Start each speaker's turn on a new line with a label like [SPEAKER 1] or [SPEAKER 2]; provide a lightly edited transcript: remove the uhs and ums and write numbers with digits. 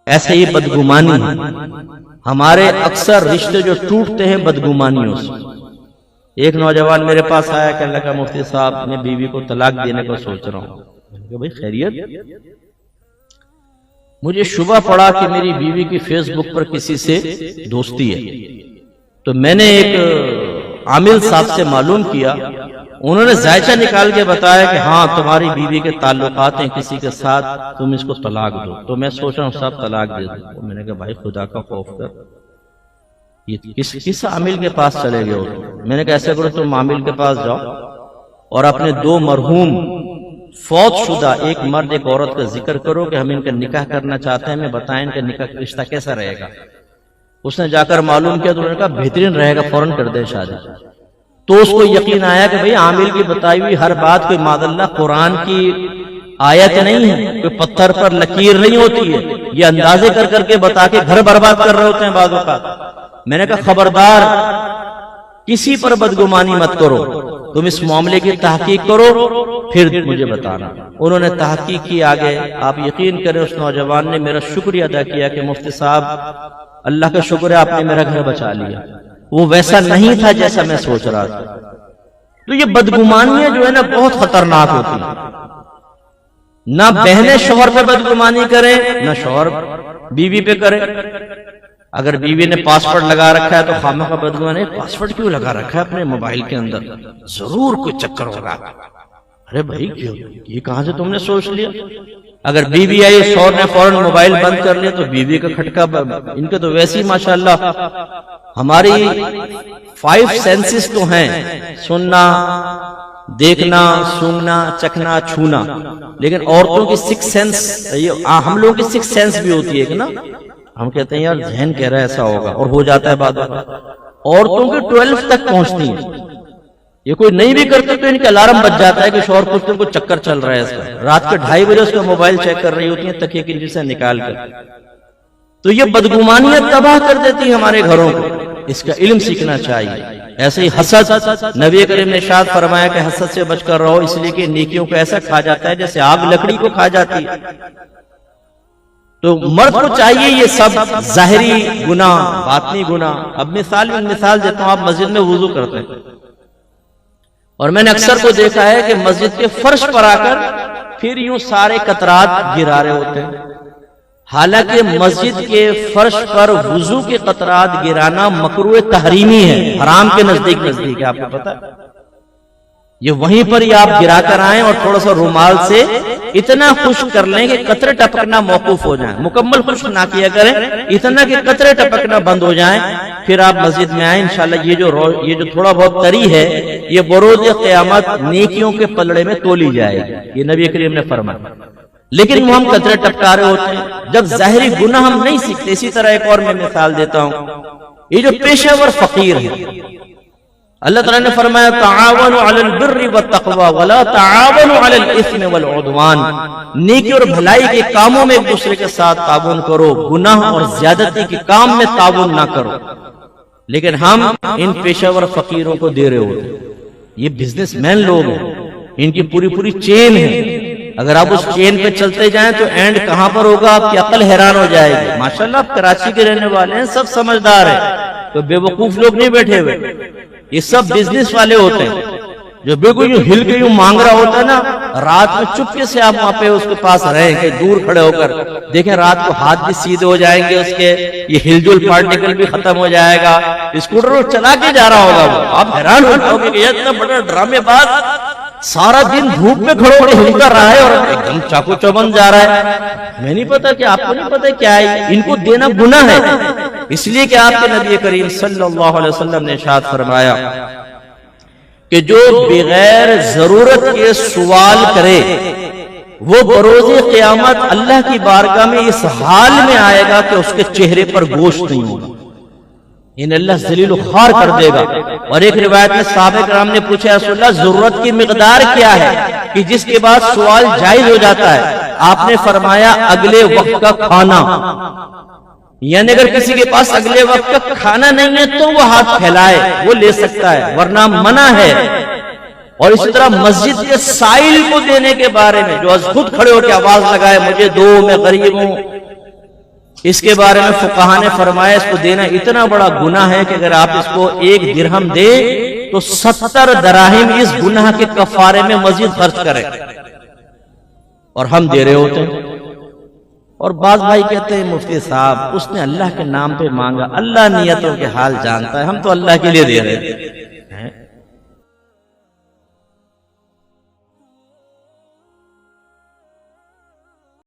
[SPEAKER 1] ایسے ہی بدگمانی ہمارے اکثر رشتے جو ٹوٹتے ہیں بدگمانیوں سے. ایک نوجوان میرے پاس آیا کہ اللہ کا مفتی صاحب میں بیوی کو طلاق دینے کو سوچ رہا ہوں. میں نے کہا بھائی خیریت؟ مجھے شبہ پڑا کہ میری بیوی کی فیس بک پر کسی سے دوستی ہے. تو میں نے ایک عامل صاحب سے معلوم کیا. انہوں نے ذائچہ نکال کے بتایا کہ ہاں تمہاری بیوی کے تعلقات ہیں کسی کے ساتھ, تم اس کو طلاق دو. تو میں سوچ رہا ہوں صاحب طلاق دے دو. میں نے کہا بھائی خدا کا خوف کر, یہ کس عامل کے پاس چلے گئے ہو؟ میں نے کہا ایسے کرو تم عامل کے پاس جاؤ اور اپنے دو مرحوم فوت شدہ ایک مرد ایک عورت کا ذکر کرو کہ ہم ان کا نکاح کرنا چاہتے ہیں, ہمیں بتائیں ان کا نکاح رشتہ کیسا رہے گا. اس نے جا کر معلوم کیا تو انہوں نے کہا بہترین رہے گا, فوراً کر دے شادی. تو اس کو یقین آیا کہ بھئی عامل کی بتائی ہوئی ہر بات کوئی معاذ اللہ قرآن کی آیت نہیں ہے, کوئی پتھر پر لکیر نہیں ہوتی ہے. یہ اندازے کر کر کے بتا کے گھر برباد کر رہے ہوتے ہیں بعض اوقات. میں نے کہا خبردار کسی پر بدگمانی مت کرو, تم اس معاملے کی تحقیق کرو پھر مجھے بتانا. انہوں نے تحقیق کی آگے. آپ یقین کریں اس نوجوان نے میرا شکریہ ادا کیا کہ مفتی صاحب اللہ کا شکر ہے آپ نے میرا گھر بچا لیا, وہ ویسا نہیں تھا جیسا میں سوچ رہا تھا. تو یہ بدگمانیاں جو ہے نا بہت خطرناک ہوتی ہیں. نہ بہنیں شوہر پہ بدگمانی کریں نہ شوہر بیوی پہ کرے. اگر بیوی نے پاسورڈ لگا رکھا ہے تو خامخواہ بدگمانی, پاسورڈ کیوں لگا رکھا ہے اپنے موبائل کے اندر, ضرور کوئی چکر ہوگا. ارے بھائی یہ کہاں سے تم نے سوچ لیا؟ اگر بیوی آئی شوہر نے فوراً موبائل بند کر لیا تو بیوی کا کھٹکا. ان کے تو ویسے ہی ماشاءاللہ ہماری 5 سینسز تو ہیں, سننا, دیکھنا, سونگنا, چکھنا, چھونا. لیکن عورتوں کی 6 سینس, ہم لوگوں کی 6 سینس بھی ہوتی ہے کہ نا, ہم کہتے ہیں یار ذہن کہہ رہا ہے ایسا ہوگا اور ہو جاتا ہے بعد. عورتوں کی 12 تک پہنچتی ہیں. یہ کوئی نہیں بھی کرتے تو ان کا الارم بج جاتا ہے کہ شوہر پوچھتے کو چکر چل رہا ہے اس کا. رات کے 2:30 بجے اس کا موبائل چیک کر رہی ہوتی ہیں تکیے کی نیچے سے نکال کر. تو یہ بدگمانیاں تباہ کر دیتی ہمارے گھروں کو. اس کا علم سیکھنا چاہیے. ایسے ہی حسد, نبی کریم نے ارشاد فرمایا کہ حسد سے بچ کر رہو, اس لیے کہ نیکیوں کو ایسا کھا جاتا ہے جیسے آگ لکڑی کو کھا جاتی ہے. تو مرد کو چاہیے یہ سب ظاہری گناہ, باطنی گناہ. اب مثال دیتا ہوں. آپ مسجد میں وضو کرتے ہیں اور میں نے اکثر کو دیکھا ہے کہ مسجد کے فرش پر آ کر پھر یوں سارے قطرات گرا رہے ہوتے ہیں. حالانکہ مسجد کے فرش پر وضو کے قطرات گرانا مکروہ تحریمی ہے, حرام کے نزدیک ہے. آپ کو پتا ہے یہ وہیں پر ہی آپ گرا کر آئیں اور تھوڑا سا رومال سے اتنا خشک کر لیں کہ قطرے ٹپکنا موقوف ہو جائیں. مکمل خشک نہ کیا کریں, اتنا کہ قطرے ٹپکنا بند ہو جائیں. پھر آپ مسجد میں آئیں. انشاءاللہ یہ جو تھوڑا بہت تری ہے یہ بروز قیامت نیکیوں کے پلڑے میں تولی جائے گی. یہ نبی کریم نے فرمایا. لیکن وہ ہم قطرے ٹپکا رہے ہوتے ہیں جب ظاہری گناہ ہم نہیں سیکھتے. اسی طرح ایک اور میں مثال دیتا ہوں. یہ جو پیشہ ور فقیر ہے, اللہ تعالیٰ نے فرمایا تعاونوا علی البر والتقوی ولا تعاونوا علی الاثم والعدوان. نیکی اور بھلائی کے کاموں میں ایک دوسرے کے ساتھ تعاون کرو, گناہ اور زیادتی کے کام میں تعاون نہ کرو. لیکن ہم ان پیشہ ور فقیروں کو دے رہے ہوتے ہیں. یہ بزنس مین لوگ ہیں, ان کی پوری چین ہے. اگر آپ اس چین پہ چلتے جائیں تو اینڈ کہاں پر ہوگا آپ کی عقل حیران ہو جائے گی. ماشاءاللہ آپ کراچی کے رہنے والے ہیں, سب سمجھدار ہیں, تو بے وقوف لوگ نہیں بیٹھے ہوئے. یہ سب بزنس والے ہوتے ہیں جو بالکل یوں ہل کے یوں مانگ رہا ہوتا ہے نا. رات میں چپکے سے آپ وہاں پہ اس کے پاس رہیں کہ دور کھڑے ہو کر دیکھیں رات کو ہاتھ بھی سیدھے ہو جائیں گے اس کے, یہ ہل جل پارٹیکل بھی ختم ہو جائے گا. اسکوٹر وہ چلا کے جا رہا ہوگا, وہ آپ حیران ہو جاؤ گے کہ یہ اتنا بڑا ڈرامے باز سارا دن دھوپ میں کھڑے ہو کے ہل کر رہا ہے اور ایک دم چاقو چوبند جا رہا ہے. میں نہیں پتا کہ آپ کو نہیں پتا کیا ہے. ان کو دینا گناہ ہے, اس لیے کہ آپ کے نبی کریم صلی اللہ علیہ وسلم نے ارشاد فرمایا کہ جو بغیر ضرورت کے سوال کرے وہ بروز قیامت اللہ کی بارگاہ میں اس حال میں آئے گا کہ اس کے چہرے پر گوشت نہیں ہوگا. انہیں اللہ ذلیل و خوار کر دے گا. اور ایک روایت میں صحابہ کرام نے پوچھا رسول اللہ ضرورت کی مقدار کیا ہے کہ جس کے بعد سوال جائز ہو جاتا ہے؟ آپ نے فرمایا اگلے وقت کا کھانا. یعنی اگر کسی کے پاس اگلے وقت کا کھانا نہیں ہے تو وہ ہاتھ پھیلائے, وہ لے سکتا ہے, ورنہ منع ہے. اور اسی طرح مسجد کے سائل کو دینے کے بارے میں، جو خود کھڑے ہو کے آواز لگائے مجھے دو، میں غریب ہوں، اس کے بارے میں فقہاء نے فرمایا اس کو دینا اتنا بڑا گناہ ہے کہ اگر آپ اس کو 1 درہم دیں تو 70 دراہم اس گناہ کے کفارے میں مزید خرچ کریں، اور ہم دے رہے ہوتے ہیں۔ اور بعض بھائی کہتے ہیں مفتی صاحب اس نے اللہ کے نام پہ مانگا، اللہ نیتوں کے حال جانتا ہے، ہم تو اللہ کے لیے دے رہے ہیں۔